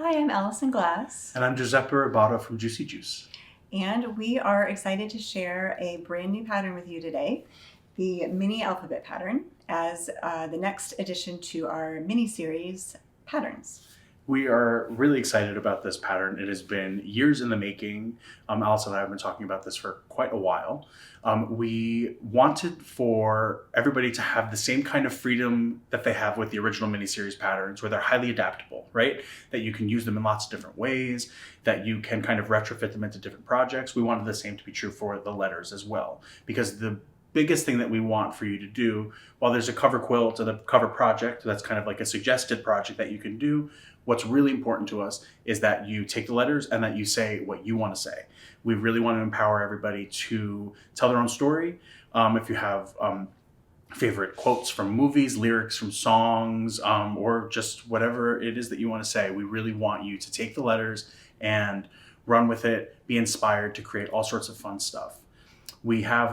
Hi, I'm Allison Glass, And I'm Giuseppe Rabata from Juicy Juice. and we are excited to share a brand new pattern with you today, the mini alphabet pattern, as the next addition to our mini series patterns. We are really excited about this pattern. It has been years in the making. Allison and I have been talking about this for quite a while. We wanted for everybody to have the same kind of freedom that they have with the original miniseries patterns, where they're highly adaptable, right? That you can use them in lots of different ways, that you can kind of retrofit them into different projects. We wanted the same to be true for the letters as well, because the biggest thing that we want for you to do, while there's a cover quilt and a cover project, that's kind of like a suggested project that you can do, what's really important to us is that you take the letters and that you say what you want to say. We really want to empower everybody to tell their own story. If you have favorite quotes from movies, lyrics from songs, or just whatever it is that you want to say, we really want you to take the letters and run with it, be inspired to create all sorts of fun stuff. We have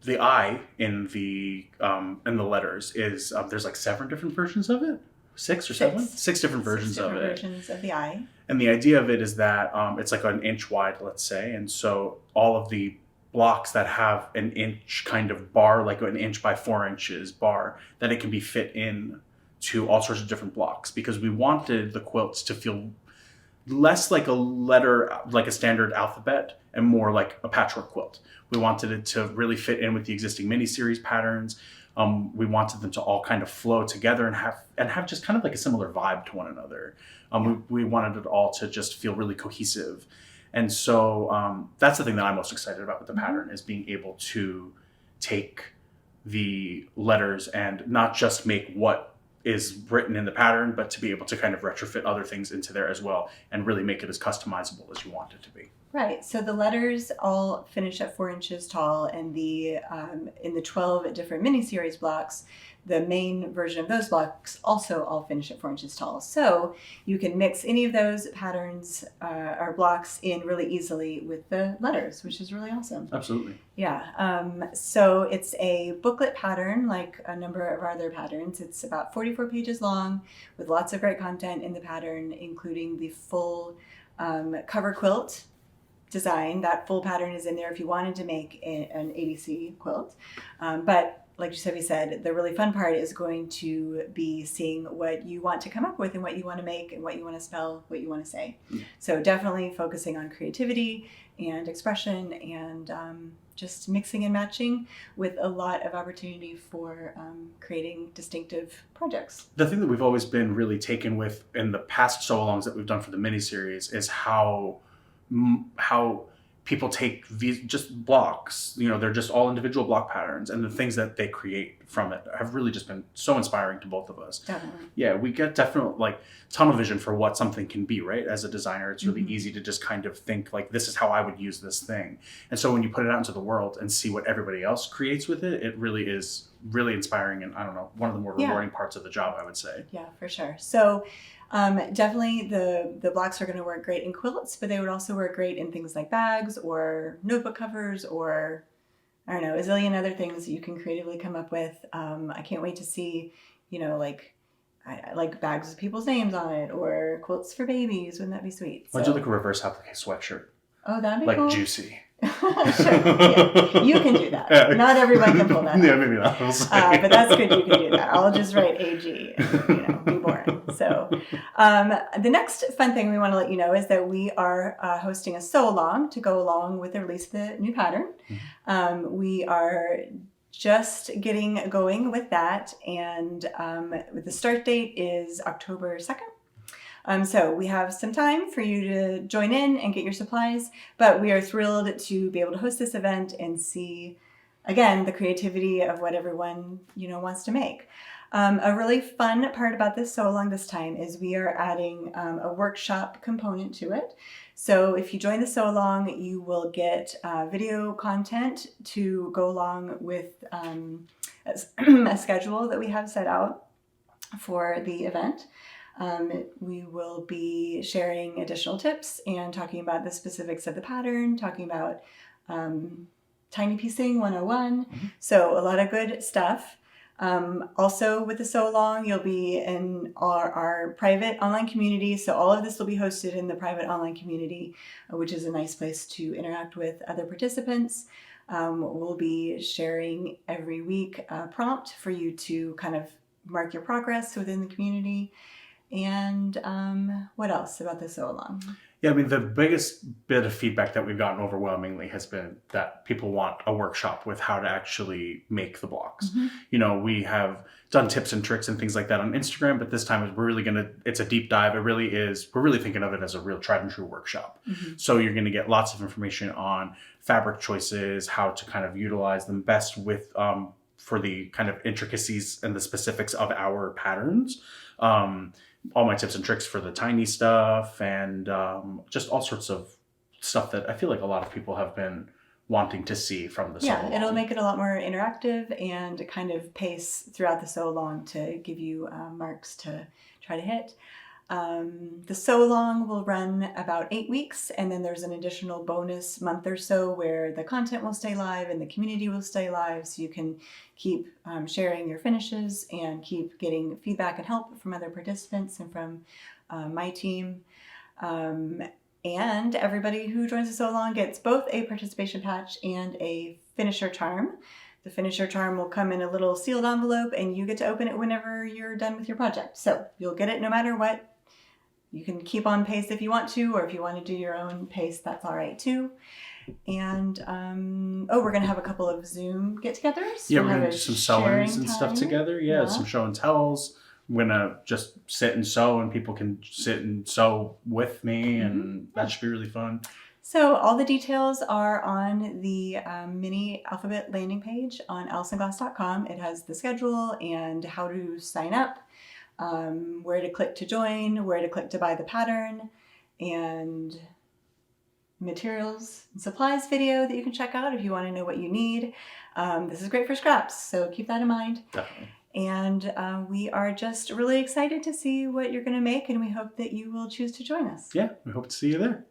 the I in the letters is there's like 7 different versions of it, 6 or 7, 6 different versions of it. Versions of the I. And the idea of it is that it's like an inch wide, let's say, and so all of the blocks that have an inch kind of bar, like an inch by 4 inches bar, that it can be fit in to all sorts of different blocks, because we wanted the quilts to feel less like a letter, like a standard alphabet, and more like a patchwork quilt. We wanted it to really fit in with the existing mini-series patterns. We wanted them to all kind of flow together and have just kind of like a similar vibe to one another. We wanted it all to just feel really cohesive. And so that's the thing that I'm most excited about with the pattern, is being able to take the letters and not just make what is written in the pattern, but to be able to kind of retrofit other things into there as well and really make it as customizable as you want it to be. Right. So the letters all finish at 4 inches tall, and in the 12 different mini-series blocks, the main version of those blocks also all finish at 4 inches tall. So you can mix any of those patterns or blocks in really easily with the letters, which is really awesome. Absolutely. Yeah. So it's a booklet pattern, like a number of our other patterns. It's about 44 pages long, with lots of great content in the pattern, including the full cover quilt design. That full pattern is in there if you wanted to make an ADC quilt. But like Giuseppe said, the really fun part is going to be seeing what you want to come up with and what you want to make and what you want to spell, what you want to say. So definitely focusing on creativity and expression, and just mixing and matching, with a lot of opportunity for creating distinctive projects. The thing that we've always been really taken with in the past sew-alongs that we've done for the miniseries is how people take these just blocks, they're just all individual block patterns, and the things that they create from it have really just been so inspiring to both of us. Definitely. Yeah, we get definitely like tunnel vision for what something can be, right? As a designer, it's really easy to just kind of think like, this is how I would use this thing. And so when you put it out into the world and see what everybody else creates with it, it really is really inspiring, and I don't know, one of the more rewarding parts of the job, I would say. Yeah, for sure. So definitely the blocks are going to work great in quilts, but they would also work great in things like bags or notebook covers, or I don't know, a zillion other things that you can creatively come up with. I can't wait to see, like I like bags with people's names on it, or quilts for babies. Wouldn't that be sweet? Why don't you like a reverse applique sweatshirt? Oh, that'd be like cool. Juicy. Sure. Yeah. You can do that. Yeah. Not everyone can pull that off. Yeah, maybe not. But that's good. You can do that. I'll just write AG and, be boring. So the next fun thing we want to let you know is that we are hosting a sew-along to go along with the release of the new pattern. We are just getting going with that, and the start date is October 2nd. So we have some time for you to join in and get your supplies, but we are thrilled to be able to host this event and see, again, the creativity of what everyone, wants to make. A really fun part about this sew-along this time is we are adding a workshop component to it. So if you join the sew-along, you will get video content to go along with a schedule that we have set out for the event. We will be sharing additional tips and talking about the specifics of the pattern, talking about tiny piecing 101. So a lot of good stuff. Also with the So Long, you'll be in our private online community. So all of this will be hosted in the private online community, which is a nice place to interact with other participants. We'll be sharing every week a prompt for you to kind of mark your progress within the community. And what else about the So Long? Yeah, I mean, the biggest bit of feedback that we've gotten overwhelmingly has been that people want a workshop with how to actually make the blocks. We have done tips and tricks and things like that on Instagram, but this time it's a deep dive. We're really thinking of it as a real tried and true workshop. So you're going to get lots of information on fabric choices, how to kind of utilize them best for the kind of intricacies and the specifics of our patterns. All my tips and tricks for the tiny stuff, and just all sorts of stuff that I feel like a lot of people have been wanting to see from the So Long. It'll make it a lot more interactive and kind of pace throughout the So Long to give you marks to try to hit. The So Long will run about 8 weeks, and then there's an additional bonus month or so where the content will stay live and the community will stay live, so you can keep sharing your finishes and keep getting feedback and help from other participants and from my team. And everybody who joins the So Long gets both a participation patch and a finisher charm. The finisher charm will come in a little sealed envelope, and you get to open it whenever you're done with your project. So you'll get it no matter what. You can keep on pace if you want to, or if you want to do your own pace, that's all right too. And we're going to have a couple of Zoom get-togethers. Yeah, we're going to do some sewings and stuff together. Yeah, some show and tells. I'm going to just sit and sew, and people can sit and sew with me, and that should be really fun. So all the details are on the mini alphabet landing page on AllisonGlass.com. It has the schedule and how to sign up, where to click to join, where to click to buy the pattern, and materials and supplies video that you can check out if you want to know what you need. This is great for scraps, so keep that in mind. Definitely. And we are just really excited to see what you're going to make, and we hope that you will choose to join us. Yeah, we hope to see you there.